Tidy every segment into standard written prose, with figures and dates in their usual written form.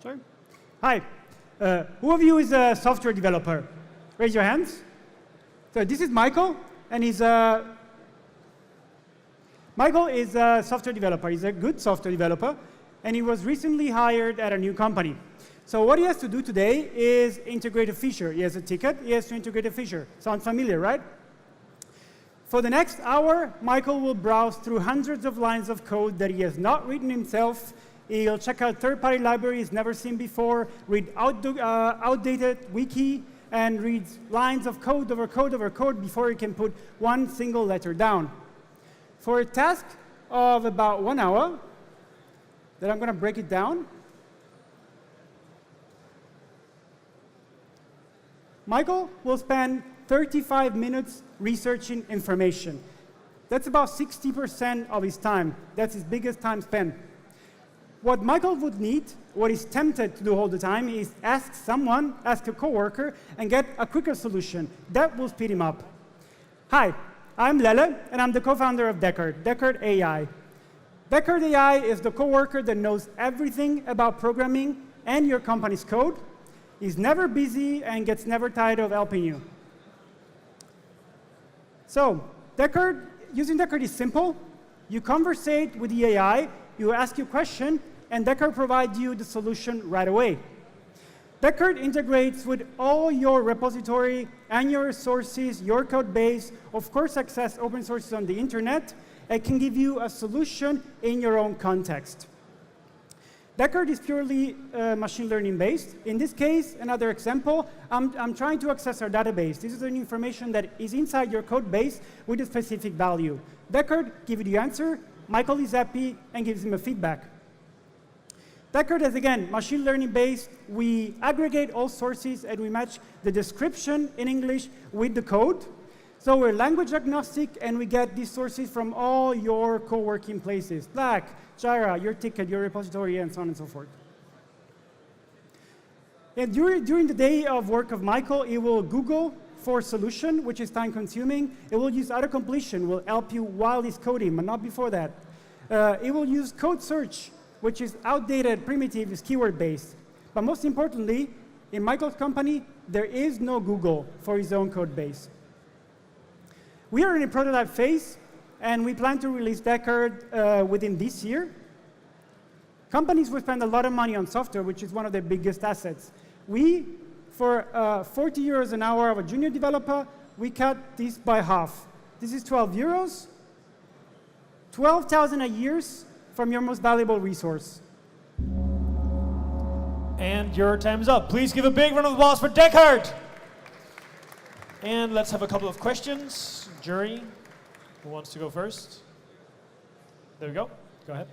Sorry. Hi. Who of you is a software developer? Raise your hands. So this is Michael, and Michael is a software developer. He's a good software developer, and he was recently hired at a new company. So what he has to do today is integrate a feature. He has a ticket. He has to integrate a feature. Sounds familiar, right? For the next hour, Michael will browse through hundreds of lines of code that he has not written himself. He'll check out third-party libraries never seen before, read outdated wiki, and read lines of code over code over code before he can put one single letter down. For a task of about 1 hour, then I'm going to break it down. Michael will spend 35 minutes researching information. That's about 60% of his time. That's his biggest time spent. What Michael would need, what he's tempted to do all the time, is ask someone, ask a coworker, and get a quicker solution. That will speed him up. Hi, I'm Lele, and I'm the co-founder of Deckard AI. Deckard AI is the coworker that knows everything about programming and your company's code. He's never busy and gets never tired of helping you. So, using Deckard is simple. You conversate with the AI, you ask your question, and Deckard provides you the solution right away. Deckard integrates with all your repository and your sources, your code base, of course access open sources on the internet, and can give you a solution in your own context. Deckard is purely machine learning based. In this case, another example, I'm trying to access our database. This is an information that is inside your code base with a specific value. Deckard gives you the answer, Michael is happy and gives him a feedback. Deckard is, again, machine learning based. We aggregate all sources and we match the description in English with the code. So we're language agnostic and we get these sources from all your co-working places. Slack, Jira, your ticket, your repository, and so on and so forth. And during the day of work of Michael, he will Google for solution, which is time consuming. It will use autocompletion, will help you while he's coding, but not before that. It will use code search, which is outdated, primitive, is keyword based. But most importantly, in Michael's company, there is no Google for his own code base. We are in a prototype phase, and we plan to release Deckard within this year. Companies will spend a lot of money on software, which is one of their biggest assets. We, for 40 euros an hour of a junior developer, we cut this by half. This is 12 euros, 12,000 a year from your most valuable resource. And your time's up. Please give a big round of applause for Deckard. And let's have a couple of questions. Jury, who wants to go first? There we go. Go ahead.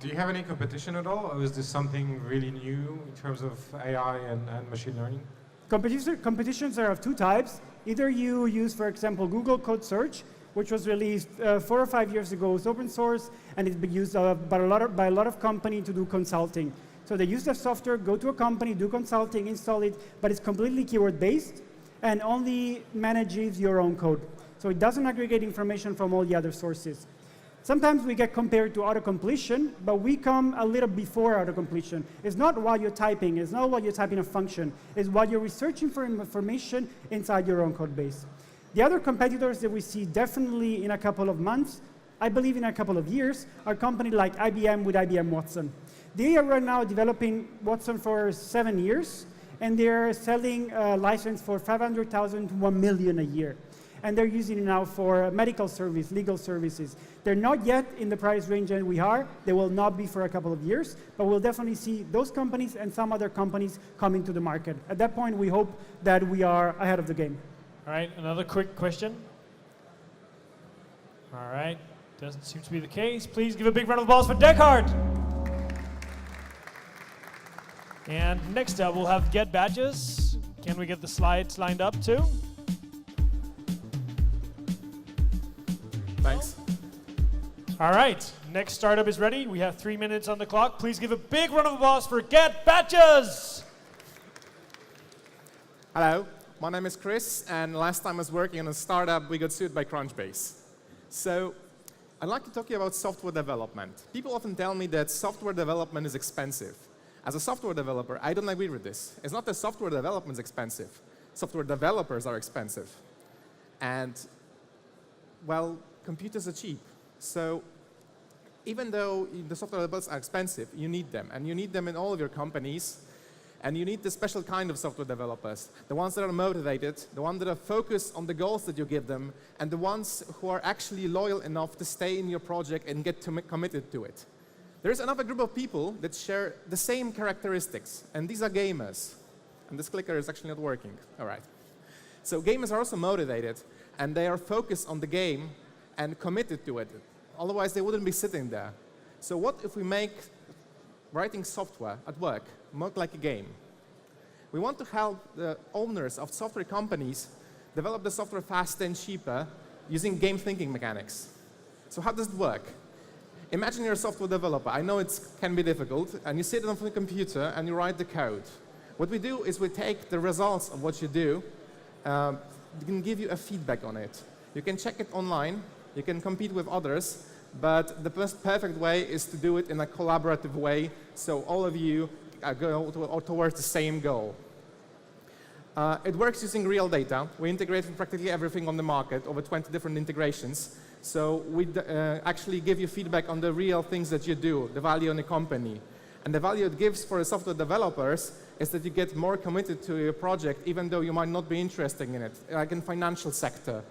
Do you have any competition at all, or is this something really new in terms of AI and machine learning? Competitions are of two types. Either you use, for example, Google Code Search, which was released 4 or 5 years ago. It's open source, and it's been used by a lot of companies to do consulting. So they use the software, go to a company, do consulting, install it, but it's completely keyword-based and only manages your own code. So it doesn't aggregate information from all the other sources. Sometimes we get compared to autocompletion, but we come a little before autocompletion. It's not while you're typing, it's not while you're typing a function, it's while you're researching for information inside your own code base. The other competitors that we see definitely in a couple of months, I believe in a couple of years, are companies like IBM with IBM Watson. They are right now developing Watson for 7 years, and they're selling a license for 500,000 to 1 million a year. And they're using it now for medical service, legal services. They're not yet in the price range that we are. They will not be for a couple of years, but we'll definitely see those companies and some other companies coming to the market. At that point, we hope that we are ahead of the game. All right, another quick question. All right, doesn't seem to be the case. Please give a big round of applause for Deckard. And next up, we'll have Get Badges. Can we get the slides lined up too? Thanks. All right, next startup is ready. We have 3 minutes on the clock. Please give a big round of applause for Get Badges. Hello, my name is Chris, and last time I was working on a startup, we got sued by Crunchbase. So I'd like to talk to you about software development. People often tell me that software development is expensive. As a software developer, I don't agree with this. It's not that software development is expensive. Software developers are expensive. And, well, computers are cheap. So even though the software developers are expensive, you need them. And you need them in all of your companies. And you need the special kind of software developers, the ones that are motivated, the ones that are focused on the goals that you give them, and the ones who are actually loyal enough to stay in your project and get committed to it. There is another group of people that share the same characteristics, and these are gamers. And this clicker is actually not working. All right. So gamers are also motivated, and they are focused on the game and committed to it. Otherwise, they wouldn't be sitting there. So what if we make writing software at work more like a game? We want to help the owners of software companies develop the software faster and cheaper using game thinking mechanics. So how does it work? Imagine you're a software developer. I know it can be difficult, and you sit on the computer and you write the code. What we do is we take the results of what you do, we can give you a feedback on it. You can check it online, you can compete with others, but the most perfect way is to do it in a collaborative way, so all of you go towards the same goal. It works using real data. We integrate with practically everything on the market, over 20 different integrations. So we actually give you feedback on the real things that you do, the value in the company. And the value it gives for the software developers is that you get more committed to your project, even though you might not be interested in it, like in financial sector.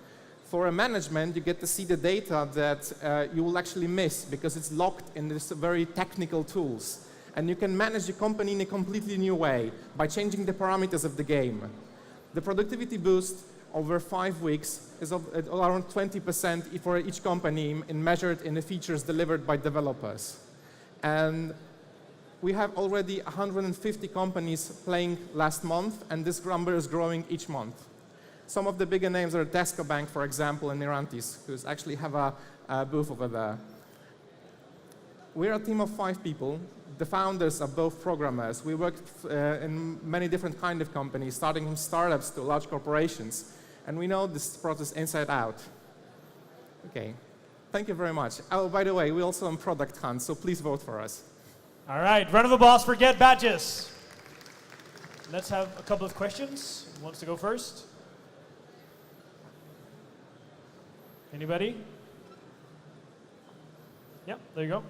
For a management, you get to see the data that you will actually miss because it's locked in these very technical tools. And you can manage your company in a completely new way by changing the parameters of the game. The productivity boost over 5 weeks is around 20% for each company measured in the features delivered by developers. And we have already 150 companies playing last month, and this number is growing each month. Some of the bigger names are Tesco Bank, for example, and Nirantis, who actually have a booth over there. We're a team of 5 people. The founders are both programmers. We work in many different kind of companies, starting from startups to large corporations. And we know this process inside out. Okay, thank you very much. Oh, by the way, we're also on Product Hunt, so please vote for us. All right, round of applause for Get Badges. Let's have a couple of questions. Who wants to go first? Anybody? Yeah, there you go.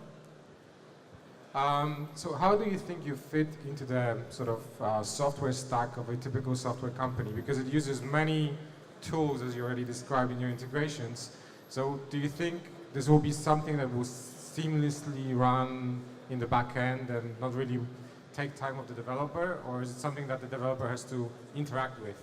So how do you think you fit into the sort of software stack of a typical software company? Because it uses many tools, as you already described in your integrations. So do you think this will be something that will seamlessly run in the back end and not really take time of the developer? Or is it something that the developer has to interact with?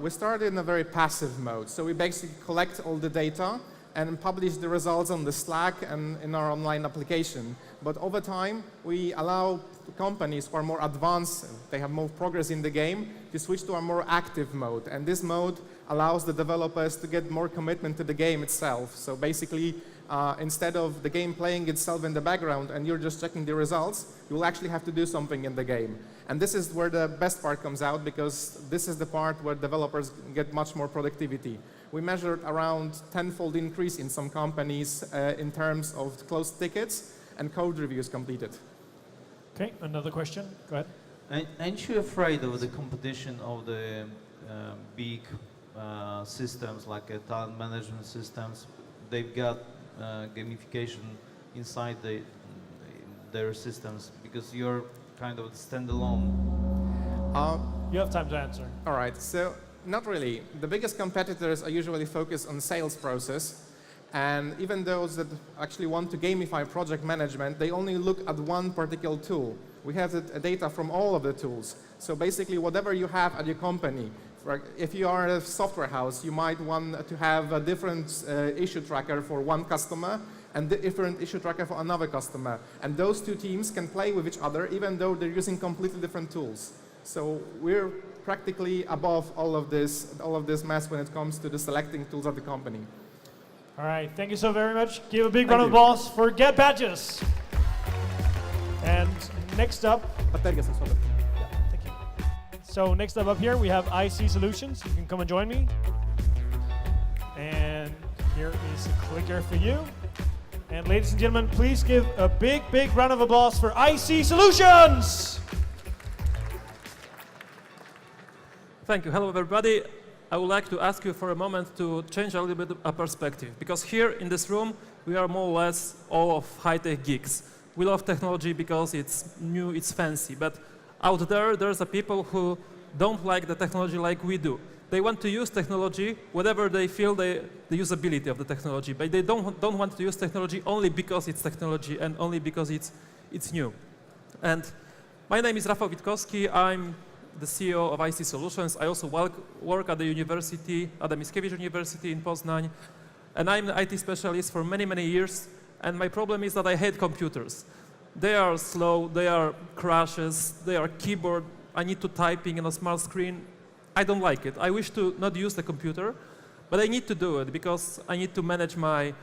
We started in a very passive mode. So we basically collect all the data and publish the results on the Slack and in our online application. But over time, we allow companies who are more advanced, they have more progress in the game, to switch to a more active mode. And this mode allows the developers to get more commitment to the game itself. So basically, instead of the game playing itself in the background and you're just checking the results, you will actually have to do something in the game. And this is where the best part comes out, because this is the part where developers get much more productivity. We measured around 10-fold increase in some companies in terms of closed tickets and code reviews completed. Okay, another question. Go ahead. Aren't you afraid of the competition of the big systems like talent management systems? They've got gamification inside their systems because you're kind of standalone. You have time to answer. All right, so not really. The biggest competitors are usually focused on sales process. And even those that actually want to gamify project management, they only look at one particular tool. We have the data from all of the tools. So basically, whatever you have at your company, if you are a software house, you might want to have a different issue tracker for one customer and a different issue tracker for another customer. And those two teams can play with each other, even though they're using completely different tools. So we're practically above all of this mess when it comes to the selecting tools of the company. All right, thank you so very much. Give a big round of applause for Get Badges. And next up, Thank you. so next up here we have IC Solutions. You can come and join me. And here is a clicker for you. And ladies and gentlemen, please give a big, big round of applause for IC Solutions. Thank you. Hello, everybody. I would like to ask you for a moment to change a little bit of perspective, because here in this room, we are more or less all of high-tech geeks. We love technology because it's new, it's fancy, but out there, there's a people who don't like the technology like we do. They want to use technology whatever they feel the usability of the technology, but they don't want to use technology only because it's technology and only because it's new. And my name is Rafał Witkowski. I'm the CEO of IC Solutions. I also work at the university, at the Mickiewicz University in Poznań, and I'm an IT specialist for many, many years. And my problem is that I hate computers. They are slow, they are crashes, they are keyboard. I need to typing on a smart screen. I don't like it. I wish to not use the computer, but I need to do it because I need to manage my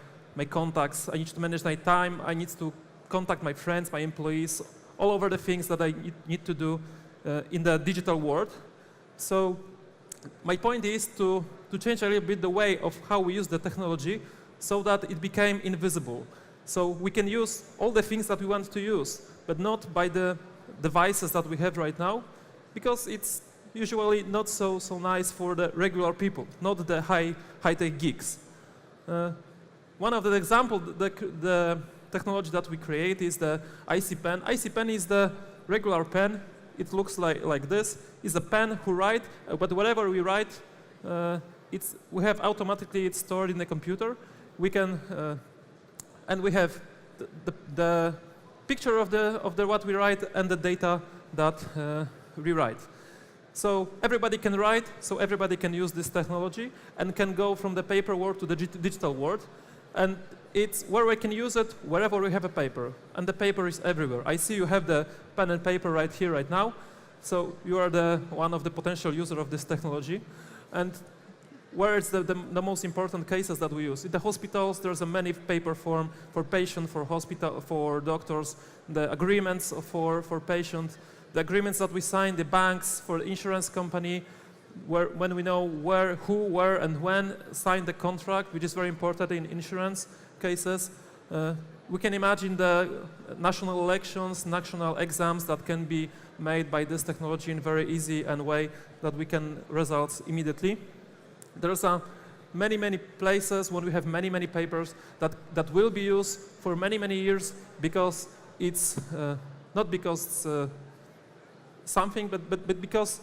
contacts. I need to manage my time. I need to contact my friends, my employees, all over the things that I need to do in the digital world. So my point is to change a little bit the way of how we use the technology so that it became invisible. So we can use all the things that we want to use, but not by the devices that we have right now, because it's usually not so nice for the regular people, not the high-tech geeks. One of the examples, the technology that we create is the IC pen. IC pen is the regular pen. It looks like this. It's a pen who write, but whatever we write, we have automatically it's stored in the computer. We can, and we have the picture of the what we write and the data that we write. So everybody can write, so everybody can use this technology and can go from the paper world to the digital world. And it's where we can use it wherever we have a paper. And the paper is everywhere. I see you have the pen and paper right here, right now. So you are one of the potential users of this technology. And where is the most important cases that we use? In the hospitals, there's a many paper form for patient, for hospital, for doctors, the agreements for patients, the agreements that we sign, the banks, for the insurance company, when we know who, where, and when signed the contract, which is very important in insurance cases. We can imagine the national elections, national exams that can be made by this technology in very easy and way that we can results immediately. There's many, many places when we have many, many papers that will be used for many, many years because it's not because it's something, but because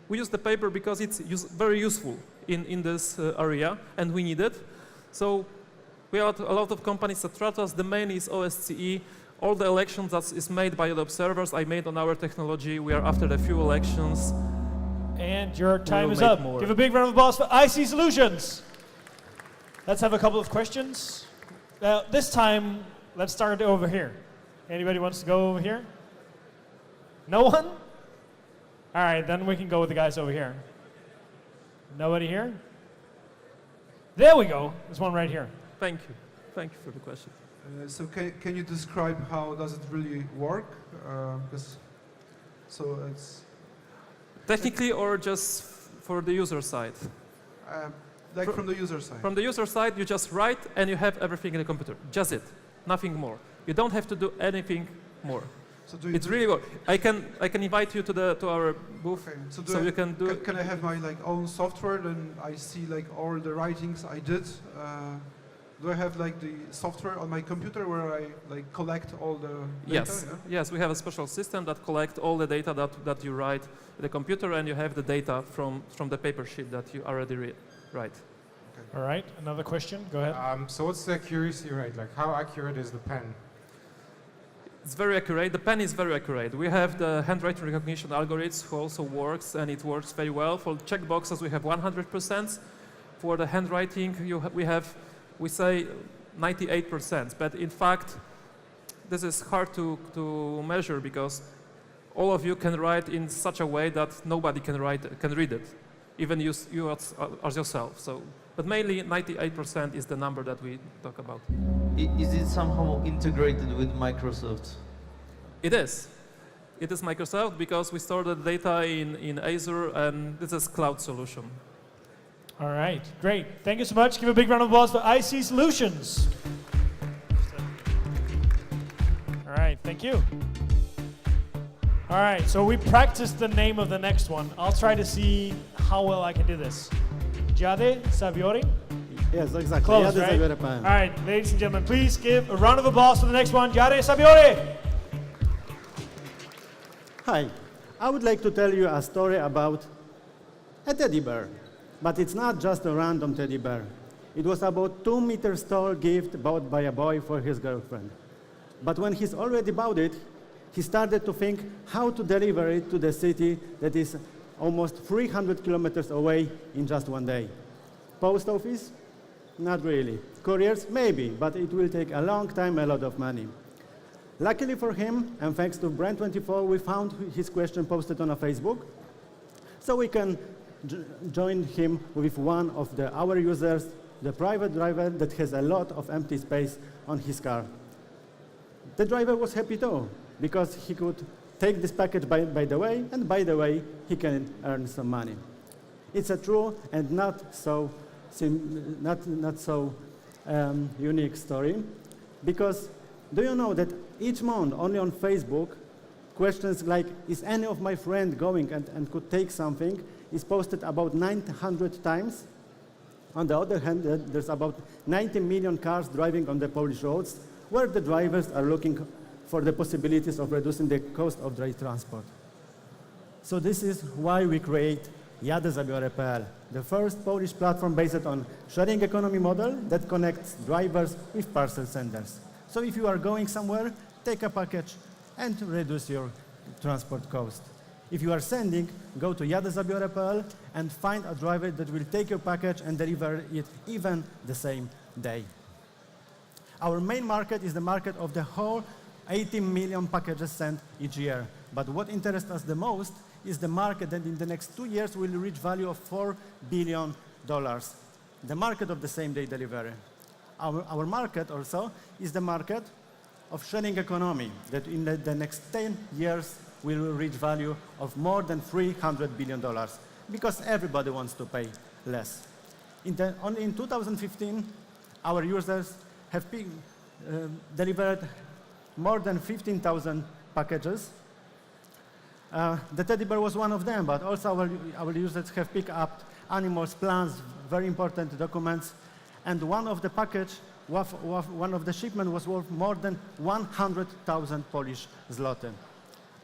we use the paper because it's very useful in this area and we need it. So we have a lot of companies that trust us. The main is OSCE. All the elections that is made by the observers I made on our technology. We are after the few elections. And your time is up. Give a big round of applause for IC Solutions. Let's have a couple of questions. This time, let's start over here. Anybody wants to go over here? No one? All right, then we can go with the guys over here. Nobody here? There we go. There's one right here. Thank you. Thank you for the question. So can you describe how does it really work? So it's Technically or just for the user side? from the user side. From the user side, you just write and you have everything in the computer. Just it. Nothing more. You don't have to do anything more. So it's really good. I can invite you to our booth, okay. so you can do. Can I have my own software? Then I see all the writings I did. Do I have the software on my computer where I collect all the data? Yes, yeah? yes. We have a special system that collects all the data that you write in the computer, and you have the data from the paper sheet that you already write. Okay. All right, another question. Go ahead. So what's the accuracy rate? How accurate is the pen? It's very accurate. The pen is very accurate. We have the handwriting recognition algorithms who also works, and it works very well. For checkboxes, we have 100%. For the handwriting, we say 98%. But in fact, this is hard to measure because all of you can write in such a way that nobody can read it, even you as yourself. So, but mainly 98% is the number that we talk about. Is it somehow integrated with Microsoft? It is. It is Microsoft because we store the data in Azure, and this is cloud solution. All right, great. Thank you so much. Give a big round of applause for IC Solutions. right, thank you. All right, so we practiced the name of the next one. I'll try to see how well I can do this. Jade Saviori? Yes, exactly. Close, right? All right, ladies and gentlemen, please give a round of applause for the next one. Jade Saviori! Hi, I would like to tell you a story about a teddy bear. But it's not just a random teddy bear. It was about 2 meters tall gift bought by a boy for his girlfriend. But when he's already bought it, he started to think how to deliver it to the city that is almost 300 kilometers away in just one day. Post office? Not really. Couriers? Maybe, but it will take a long time, a lot of money. Luckily for him, and thanks to Brand24, we found his question posted on a Facebook, so we can join him with one of our users, the private driver that has a lot of empty space on his car. The driver was happy too, because he could take this package by the way, and by the way, he can earn some money. It's a true and not so unique story, because do you know that each month, only on Facebook, questions like, is any of my friends going and could take something, is posted about 900 times. On the other hand, there's about 90 million cars driving on the Polish roads, where the drivers are looking for the possibilities of reducing the cost of dry transport. So this is why we create jadezabiorę.pl, the first Polish platform based on sharing economy model that connects drivers with parcel senders. So if you are going somewhere, take a package and reduce your transport cost. If you are sending, go to jadezabiorę.pl and find a driver that will take your package and deliver it even the same day. Our main market is the market of the whole 80 million packages sent each year. But what interests us the most is the market that in the next 2 years will reach value of $4 billion. The market of the same-day delivery. Our market also is the market of sharing economy that in the next 10 years will reach value of more than $300 billion because everybody wants to pay less. Only in 2015, our users have delivered more than 15,000 packages. The teddy bear was one of them, but also our users have picked up animals, plants, very important documents, and one of the shipment was worth more than 100,000 Polish zloty.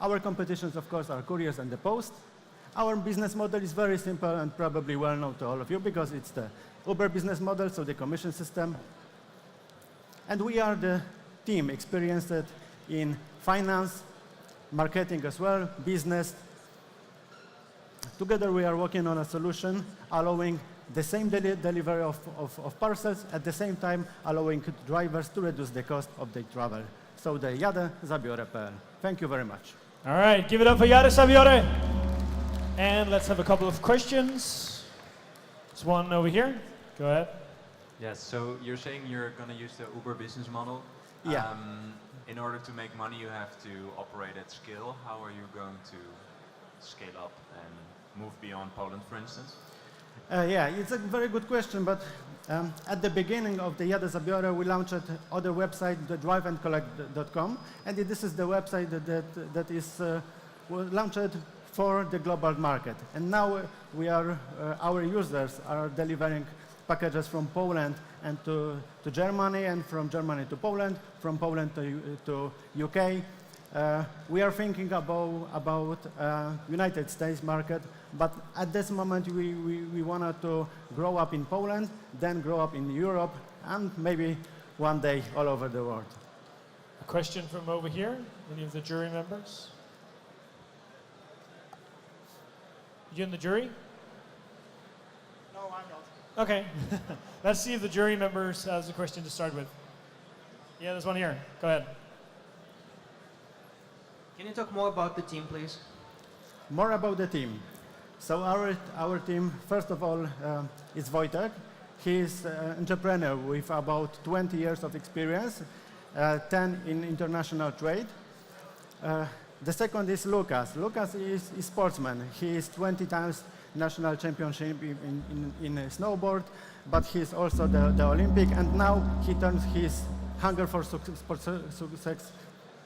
Our competitions, of course, are couriers and the post. Our business model is very simple and probably well known to all of you because it's the Uber business model, so the commission system. And we are the team experienced in finance, marketing as well, business. Together we are working on a solution allowing the same delivery of parcels, at the same time allowing drivers to reduce the cost of their travel. So the jadezabiorę.pl. Thank you very much. All right, give it up for Jade Saviori. And let's have a couple of questions. There's one over here. Go ahead. Yes, so you're saying you're going to use the Uber business model. Yeah. In order to make money, you have to operate at scale. How are you going to scale up and move beyond Poland, for instance? Yeah, it's a very good question, but at the beginning of the Jade Zabiorę, we launched other website, the driveandcollect.com, and this is the website that is launched for the global market. And now our users are delivering packages from Poland and to Germany, and from Germany to Poland, from Poland to UK. We are thinking about United States market, but at this moment we wanted to grow up in Poland, then grow up in Europe, and maybe one day all over the world. A question from over here. Any of the jury members? You in the jury? No, I'm not. Okay. Let's see if the jury members has a question to start with. Yeah, there's one here. Go ahead. Can you talk more about the team, please? More about the team. So our team, first of all, is Wojtek. He is an entrepreneur with about 20 years of experience, 10 in international trade. The second is Lukas. Lukas is a sportsman. He is 20 times national championship in snowboard, but he's also the Olympic, and now he turns his hunger for success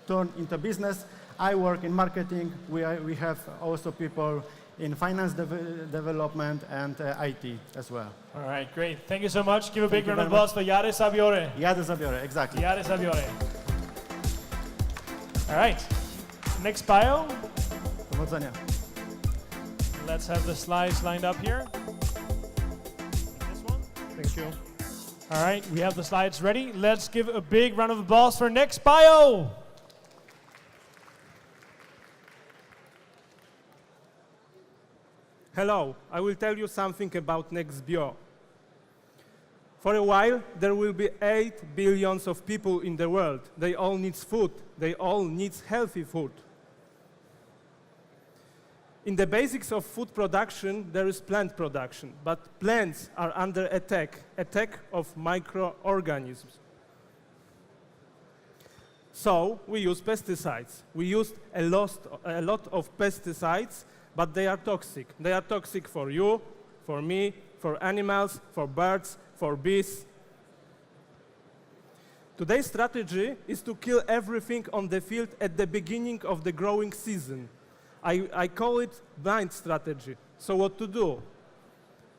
turn into business. I work in marketing. We have also people in finance development and IT as well. All right, great. Thank you so much. Give a big you round of very applause for Jare Sabiore. Jare Zabiore, exactly. Jare Sabiore. All right, next bio. Powodzenia. Let's have the slides lined up here. This one. Thank you. All right, we have the slides ready. Let's give a big round of applause for next bio. Hello, I will tell you something about NextBio. For a while, there will be 8 billion of people in the world. They all need food. They all need healthy food. In the basics of food production, there is plant production, but plants are under attack of microorganisms. So we use pesticides. We use a lot of pesticides, but they are toxic. They are toxic for you, for me, for animals, for birds, for bees. Today's strategy is to kill everything on the field at the beginning of the growing season. I call it blind strategy. So what to do?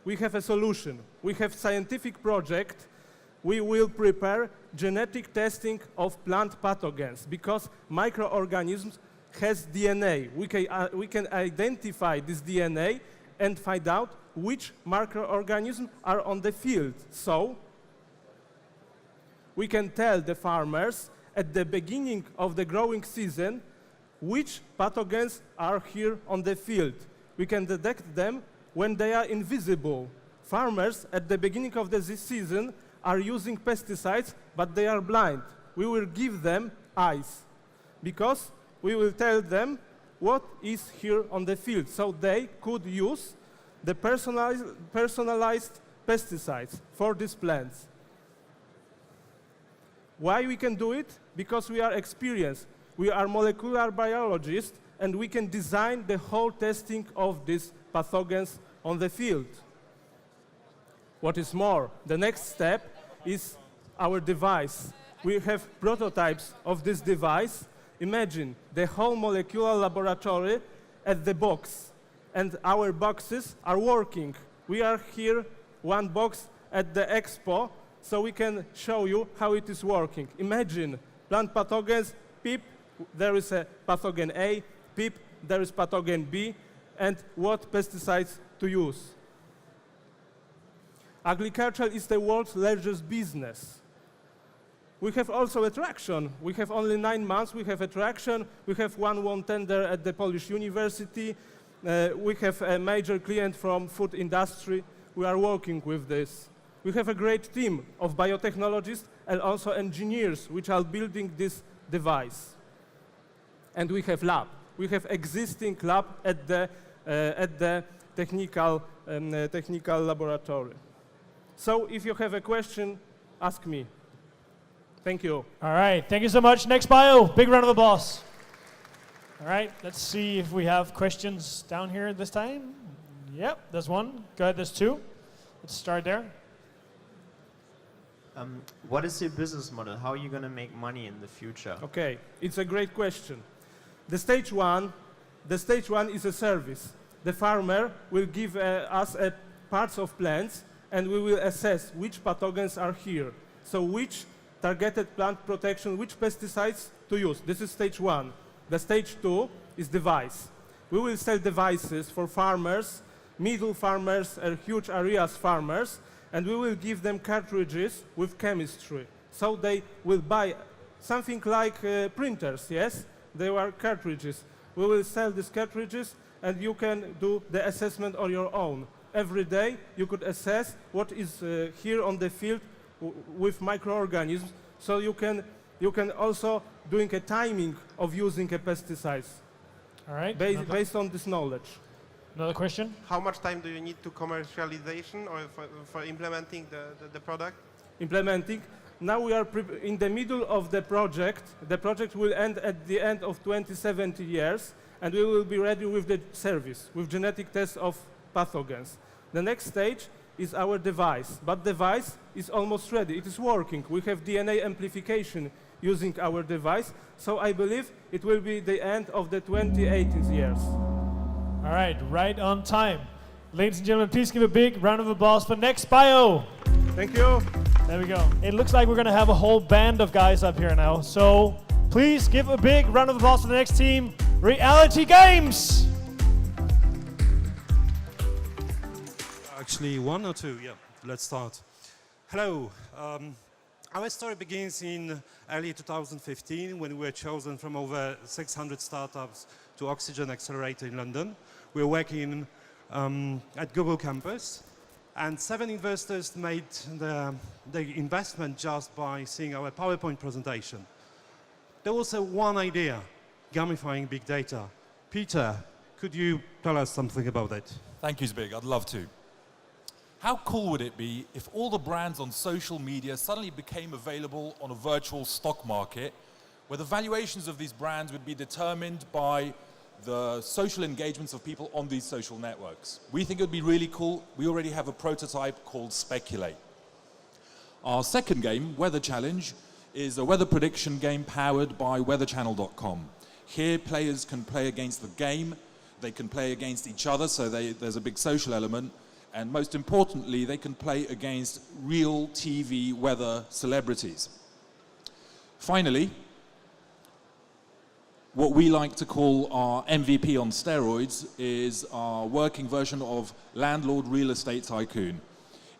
We have a solution. We have scientific project. We will prepare genetic testing of plant pathogens because microorganisms has DNA. We can identify this DNA and find out which microorganisms are on the field. So we can tell the farmers at the beginning of the growing season which pathogens are here on the field. We can detect them when they are invisible. Farmers at the beginning of this season are using pesticides, but they are blind. We will give them eyes because we will tell them what is here on the field, so they could use the personalized pesticides for these plants. Why we can do it? Because we are experienced. We are molecular biologists, and we can design the whole testing of these pathogens on the field. What is more, the next step is our device. We have prototypes of this device. Imagine the whole molecular laboratory at the box, and our boxes are working. We are here, one box at the expo, so we can show you how it is working. Imagine plant pathogens, PIP, there is a pathogen A, PIP, there is pathogen B, and what pesticides to use. Agriculture is the world's largest business. We have also attraction. We have only 9 months. We have attraction. We have won tender at the Polish university. We have a major client from food industry. We are working with this. We have a great team of biotechnologists and also engineers which are building this device. And we have lab. We have existing lab at the technical laboratory. So if you have a question, ask me. Thank you. All right, thank you so much. Next bio, big round of applause. All right, let's see if we have questions down here this time. Yep, there's one. Go ahead, there's two. Let's start there. What is your business model? How are you going to make money in the future? Okay, it's a great question. The stage one is a service. The farmer will give us parts of plants, and we will assess which pathogens are here. So which targeted plant protection, which pesticides to use. This is stage one. The stage two is device. We will sell devices for farmers, middle farmers, and huge areas farmers, and we will give them cartridges with chemistry. So they will buy something like printers, yes? They are cartridges. We will sell these cartridges, and you can do the assessment on your own. Every day, you could assess what is here on the field with microorganisms, so you can also doing a timing of using a pesticides. All right. Based on this knowledge. Another question? How much time do you need to commercialization or for implementing the product? Implementing. Now we are in the middle of the project. The project will end at the end of 2070 years, and we will be ready with the service, with genetic tests of pathogens. The next stage is our device, but device is almost ready. It is working. We have DNA amplification using our device. So I believe it will be the end of the 2080s years. All right on time. Ladies and gentlemen, please give a big round of applause for Next Bio. Thank you. There we go. It looks like we're going to have a whole band of guys up here now. So please give a big round of applause for the next team, Reality Games. Actually, one or two, yeah. Let's start. Hello. Our story begins in early 2015 when we were chosen from over 600 startups to Oxygen Accelerator in London. We were working at Google campus, and 7 investors made the investment just by seeing our PowerPoint presentation. There was one idea, gamifying big data. Peter, could you tell us something about it? Thank you, Zbig. I'd love to. How cool would it be if all the brands on social media suddenly became available on a virtual stock market, where the valuations of these brands would be determined by the social engagements of people on these social networks? We think it would be really cool. We already have a prototype called Speculate. Our second game, Weather Challenge, is a weather prediction game powered by weatherchannel.com. Here, players can play against the game. They can play against each other, so there's a big social element. And most importantly, they can play against real TV weather celebrities. Finally, what we like to call our MVP on steroids is our working version of Landlord Real Estate Tycoon.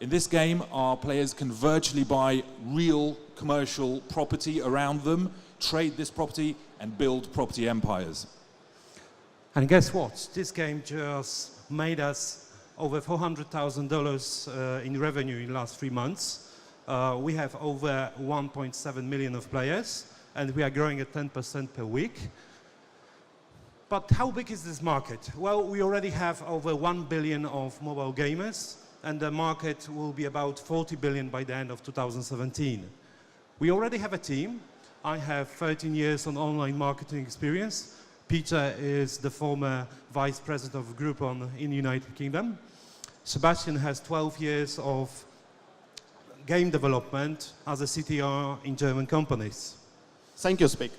In this game, our players can virtually buy real commercial property around them, trade this property, and build property empires. And guess what? This game just made us over $400,000 in revenue in the last 3 months. We have over 1.7 million of players, and we are growing at 10% per week. But how big is this market? Well, we already have over 1 billion of mobile gamers, and the market will be about 40 billion by the end of 2017. We already have a team. I have 13 years on online marketing experience. Peter is the former vice president of Groupon in the United Kingdom. Sebastian has 12 years of game development as a CTO in German companies. Thank you, Spik.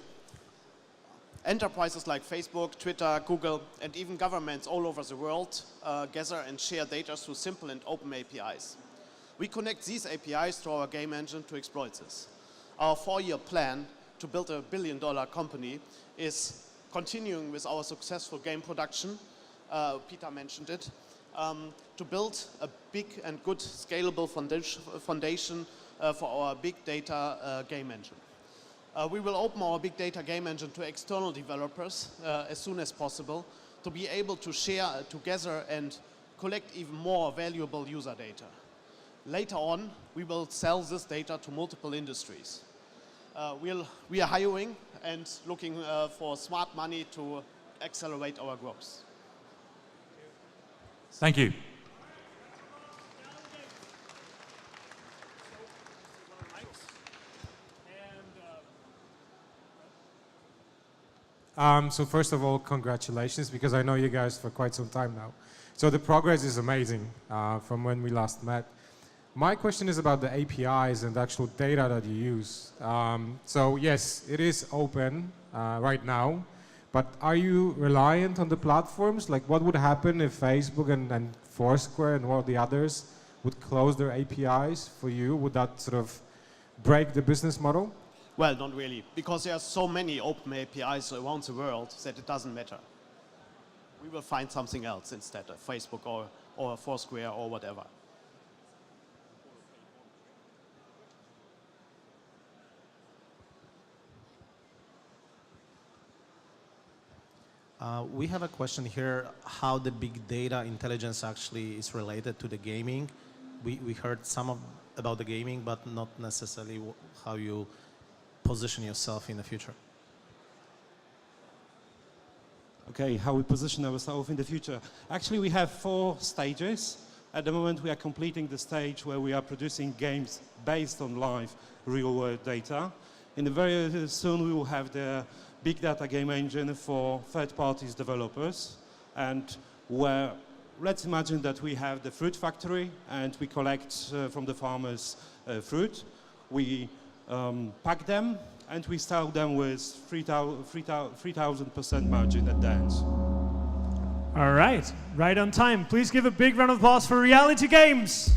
Enterprises like Facebook, Twitter, Google, and even governments all over the world gather and share data through simple and open APIs. We connect these APIs to our game engine to exploit this. Our 4-year plan to build a billion-dollar company is continuing with our successful game production, Peter mentioned it, to build a big and good scalable foundation for our big data game engine. We will open our big data game engine to external developers as soon as possible to be able to share together and collect even more valuable user data. Later on, we will sell this data to multiple industries. We are hiring and looking for smart money to accelerate our growth. Thank you. So first of all, congratulations, because I know you guys for quite some time now. So the progress is amazing from when we last met. My question is about the APIs and the actual data that you use. So yes, it is open right now, but are you reliant on the platforms? Like, what would happen if Facebook and Foursquare and all the others would close their APIs for you? Would that sort of break the business model? Well, not really, because there are so many open APIs around the world that it doesn't matter. We will find something else instead of Facebook or Foursquare or whatever. We have a question here, how the big data intelligence actually is related to the gaming. We heard some about the gaming, but not necessarily how you position yourself in the future. Okay, how we position ourselves in the future. Actually, we have 4 stages. At the moment, we are completing the stage where we are producing games based on live, real-world data. In the very soon, we will have the big data game engine for third-party developers, and where, let's imagine that we have the fruit factory and we collect from the farmers fruit. We pack them, and we sell them with 3,000% margin at the end. All right, right on time. Please give a big round of applause for Reality Games.